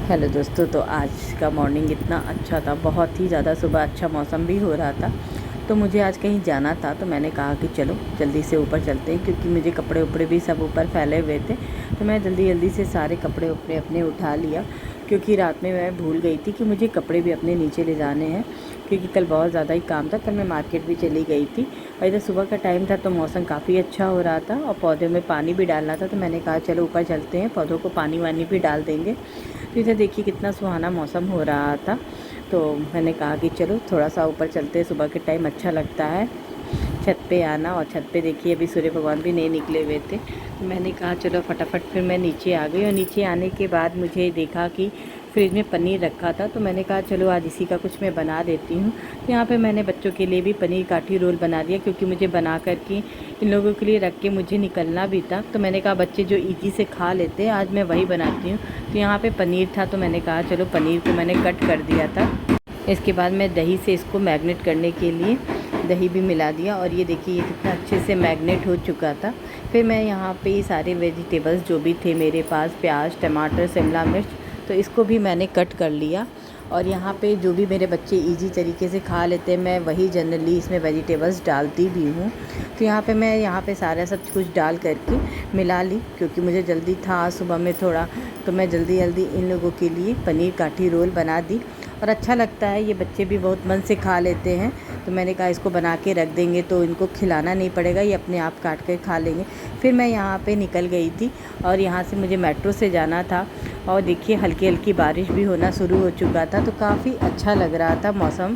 Hello दोस्तों, तो आज का मॉर्निंग इतना अच्छा था, बहुत ही ज़्यादा। सुबह अच्छा मौसम भी हो रहा था, तो मुझे आज कहीं जाना था, तो मैंने कहा कि चलो जल्दी से ऊपर चलते हैं, क्योंकि मुझे कपड़े उपड़े भी सब ऊपर फैले हुए थे। तो मैं जल्दी जल्दी से सारे कपड़े उपड़े अपने उठा लिया, क्योंकि रात में मैं भूल गई थी कि मुझे कपड़े भी अपने नीचे ले जाने हैं, क्योंकि कल बहुत ज़्यादा ही काम था। कल मैं मार्केट भी चली गई थी, और इधर सुबह का टाइम था, तो मौसम काफ़ी अच्छा हो रहा था और पौधों में पानी भी डालना था। तो मैंने कहा चलो ऊपर चलते हैं, पौधों को पानी वानी भी डाल देंगे। तो इधर देखिए कितना सुहाना मौसम हो रहा था, तो मैंने कहा कि चलो थोड़ा सा ऊपर चलते हैं, सुबह के टाइम अच्छा लगता है छत पे आना। और छत पे देखिए अभी सूर्य भगवान भी नहीं निकले हुए थे, तो मैंने कहा चलो फटाफट फिर मैं नीचे आ गई। और नीचे आने के बाद मुझे देखा कि फ्रिज में पनीर रखा था, तो मैंने कहा चलो आज इसी का कुछ मैं बना देती हूँ। तो यहाँ पे मैंने बच्चों के लिए भी पनीर काठी रोल बना दिया, क्योंकि मुझे बना करके इन लोगों के लिए रख के मुझे निकलना भी था। तो मैंने कहा बच्चे जो ईजी से खा लेते हैं आज मैं वही बनाती हूँ। तो यहाँ पे पनीर था, तो मैंने कहा चलो पनीर को मैंने कट कर दिया था। इसके बाद मैं दही से इसको मैग्नेट करने के लिए दही भी मिला दिया, और ये देखिए ये कितना अच्छे से मैग्नेट हो चुका था। फिर मैं यहाँ पे सारे वेजिटेबल्स जो भी थे मेरे पास, प्याज, टमाटर, शिमला मिर्च, तो इसको भी मैंने कट कर लिया। और यहाँ पे जो भी मेरे बच्चे इजी तरीके से खा लेते हैं, मैं वही जनरली इसमें वेजिटेबल्स डालती भी हूँ। तो यहाँ पे सारा सब कुछ डाल करके मिला ली, क्योंकि मुझे जल्दी था सुबह में थोड़ा, तो मैं जल्दी जल्दी इन लोगों के लिए पनीर काठी रोल बना दी। और अच्छा लगता है, ये बच्चे भी बहुत मन से खा लेते हैं। तो मैंने कहा इसको बना के रख देंगे तो इनको खिलाना नहीं पड़ेगा, ये अपने आप काट कर खा लेंगे। फिर मैं यहाँ पे निकल गई थी, और यहाँ से मुझे मेट्रो से जाना था। और देखिए हल्की हल्की बारिश भी होना शुरू हो चुका था, तो काफ़ी अच्छा लग रहा था मौसम।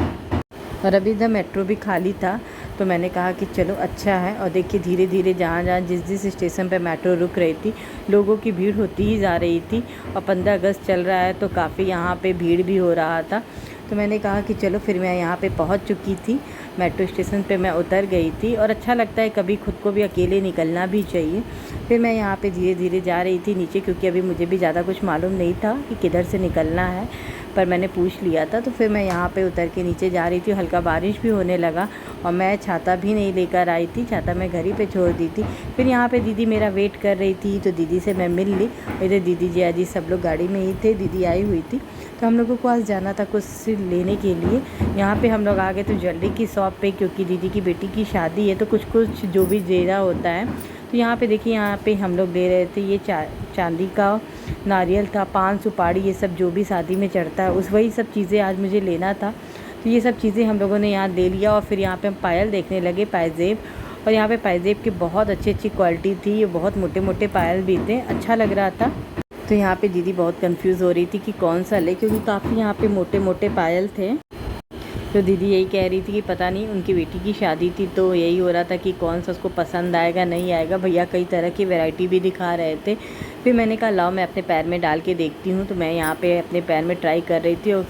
और अभी इधर मेट्रो भी खाली था, तो मैंने कहा कि चलो अच्छा है। और देखिए धीरे धीरे जहाँ जहाँ जिस जिस स्टेशन पर मेट्रो रुक रही थी, लोगों की भीड़ होती ही जा रही थी। और 15 अगस्त चल रहा है, तो काफ़ी यहाँ पे भीड़ भी हो रहा था। तो मैंने कहा कि चलो, फिर मैं यहाँ पे पहुँच चुकी थी, मेट्रो स्टेशन पे मैं उतर गई थी। और अच्छा लगता है कभी खुद को भी अकेले निकलना भी चाहिए। फिर मैं यहाँ पे धीरे धीरे जा रही थी नीचे, क्योंकि अभी मुझे भी ज़्यादा कुछ मालूम नहीं था कि किधर से निकलना है, पर मैंने पूछ लिया था। तो फिर मैं यहाँ पे उतर के नीचे जा रही थी, हल्का बारिश भी होने लगा, और मैं छाता भी नहीं लेकर आई थी, छाता मैं घर ही पे छोड़ दी थी। फिर यहाँ पे दीदी मेरा वेट कर रही थी, तो दीदी से मैं मिल ली। इधर दीदी जी आजी सब लोग गाड़ी में ही थे, दीदी आई हुई थी। तो हम लोगों को आज जाना था कुछ लेने के लिए। यहाँ पे हम लोग आ गए तो ज्वेलरी की शॉप पे, क्योंकि दीदी की बेटी की शादी है, तो कुछ कुछ जो भी देना होता है। तो यहाँ पे देखिए, यहाँ पे हम लोग ले रहे थे, ये चांदी का नारियल था, पान, सुपारी, ये सब जो भी शादी में चढ़ता है, उस वही सब चीज़ें आज मुझे लेना था। तो ये सब चीज़ें हम लोगों ने यहाँ ले लिया। और फिर यहाँ पे हम पायल देखने लगे, पायजेब। और यहाँ पे पायजेब की बहुत अच्छी अच्छी क्वालिटी थी, ये बहुत मोटे मोटे पायल भी थे, अच्छा लग रहा था। तो यहाँ पे दीदी बहुत कंफ्यूज हो रही थी कि कौन सा ले, क्योंकि काफ़ी यहाँ पे मोटे मोटे पायल थे। तो दीदी यही कह रही थी कि पता नहीं, उनकी बेटी की शादी थी, तो यही हो रहा था कि कौन सा उसको पसंद आएगा नहीं आएगा। भैया कई तरह की वैरायटी भी दिखा रहे थे। फिर मैंने कहा लाओ मैं अपने पैर में डाल के देखती हूँ। तो मैं यहाँ पे अपने पैर में ट्राई कर रही थी, और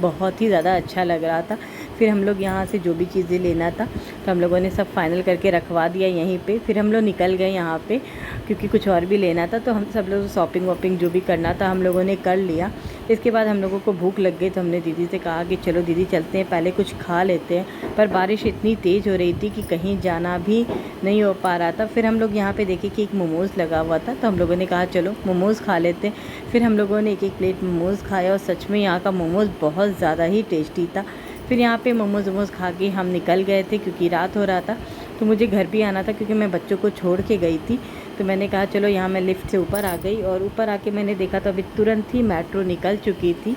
बहुत ही ज़्यादा अच्छा लग रहा था। फिर हम लोग यहाँ से जो भी चीज़ें लेना था, तो हम लोगों ने सब फाइनल करके रखवा दिया यहीं पे। फिर हम लोग निकल गए यहाँ पे, क्योंकि कुछ और भी लेना था। तो हम सब लोग शॉपिंग वॉपिंग जो भी करना था हम लोगों ने कर लिया। इसके बाद हम लोगों को भूख लग गई, तो हमने दीदी से कहा कि चलो दीदी चलते हैं, पहले कुछ खा लेते हैं। पर बारिश इतनी तेज़ हो रही थी कि कहीं जाना भी नहीं हो पा रहा था। फिर हम लोग यहाँ पे देखे कि एक मोमोज़ लगा हुआ था, तो हम लोगों ने कहा चलो मोमोज़ खा लेते हैं। फिर हम लोगों ने एक एक प्लेट मोमोज़ खाया, और सच में यहाँ का मोमोज़ बहुत ज़्यादा ही टेस्टी था। फिर यहाँ पे मोमोज़ वोमोज़ खा के हम निकल गए थे, क्योंकि रात हो रहा था। तो मुझे घर भी आना था, क्योंकि मैं बच्चों को छोड़ के गई थी। तो मैंने कहा चलो, यहाँ मैं लिफ्ट से ऊपर आ गई, और ऊपर आके मैंने देखा तो अभी तुरंत ही मेट्रो निकल चुकी थी।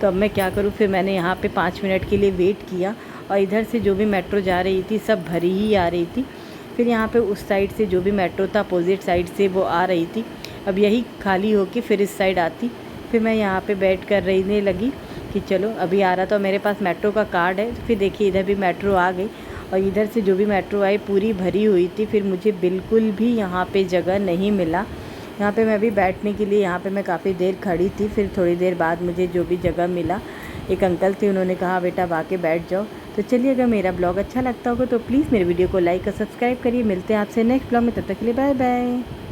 तो अब मैं क्या करूँ, फिर मैंने यहाँ पे 5 मिनट के लिए वेट किया, और इधर से जो भी मेट्रो जा रही थी सब भरी ही आ रही थी। फिर यहाँ पे उस साइड से जो भी मेट्रो था अपोजिट साइड से वो आ रही थी। अब यही खाली होके फिर इस साइड आती। फिर मैं यहाँ पे बैठ कर रहने लगी कि चलो अभी आ रहा था, मेरे पास मेट्रो का कार्ड है। फिर देखिए इधर भी मेट्रो आ गई, और इधर से जो भी मेट्रो आई पूरी भरी हुई थी। फिर मुझे बिल्कुल भी यहाँ पे जगह नहीं मिला। यहाँ पे मैं भी बैठने के लिए यहाँ पे मैं काफ़ी देर खड़ी थी। फिर थोड़ी देर बाद मुझे जो भी जगह मिला, एक अंकल थे, उन्होंने कहा बेटा अब आके बैठ जाओ। तो चलिए, अगर मेरा ब्लॉग अच्छा लगता होगा तो प्लीज़ मेरे वीडियो को लाइक और सब्सक्राइब करिए। मिलते हैं आपसे नेक्स्ट ब्लॉग में, तब तक के लिए बाय बाय।